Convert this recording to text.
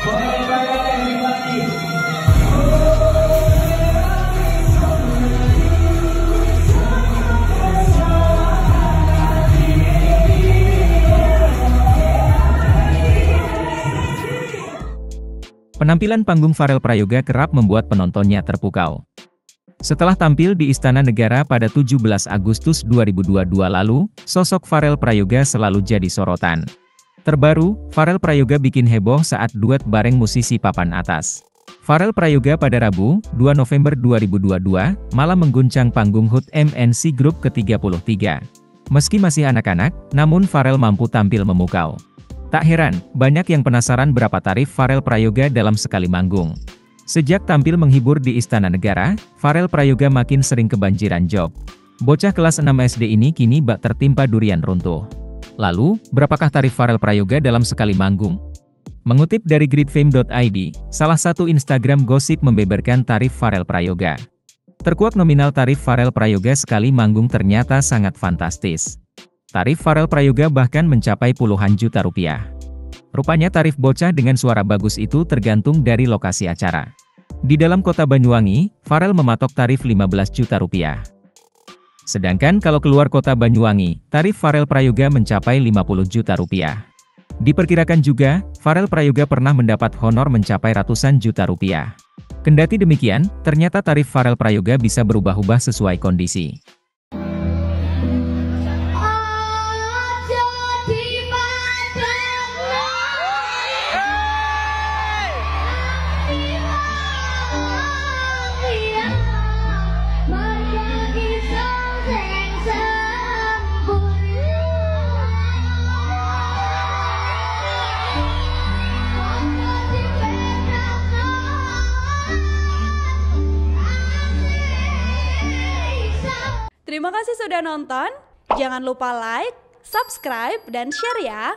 Penampilan panggung Farel Prayoga kerap membuat penontonnya terpukau. Setelah tampil di Istana Negara pada 17 Agustus 2022 lalu, sosok Farel Prayoga selalu jadi sorotan. Terbaru, Farel Prayoga bikin heboh saat duet bareng musisi papan atas. Farel Prayoga pada Rabu, 2 November 2022, malah mengguncang panggung HUT MNC Group ke-33. Meski masih anak-anak, namun Farel mampu tampil memukau. Tak heran, banyak yang penasaran berapa tarif Farel Prayoga dalam sekali manggung. Sejak tampil menghibur di Istana Negara, Farel Prayoga makin sering kebanjiran job. Bocah kelas 6 SD ini kini bak tertimpa durian runtuh. Lalu, berapakah tarif Farel Prayoga dalam sekali manggung? Mengutip dari gridfame.id, salah satu Instagram gosip membeberkan tarif Farel Prayoga. Terkuak nominal tarif Farel Prayoga sekali manggung ternyata sangat fantastis. Tarif Farel Prayoga bahkan mencapai puluhan juta rupiah. Rupanya tarif bocah dengan suara bagus itu tergantung dari lokasi acara. Di dalam kota Banyuwangi, Farel mematok tarif 15 juta rupiah. Sedangkan kalau keluar kota Banyuwangi, tarif Farel Prayoga mencapai 50 juta rupiah. Diperkirakan juga, Farel Prayoga pernah mendapat honor mencapai ratusan juta rupiah. Kendati demikian, ternyata tarif Farel Prayoga bisa berubah-ubah sesuai kondisi. Terima kasih sudah nonton, jangan lupa like, subscribe, dan share ya!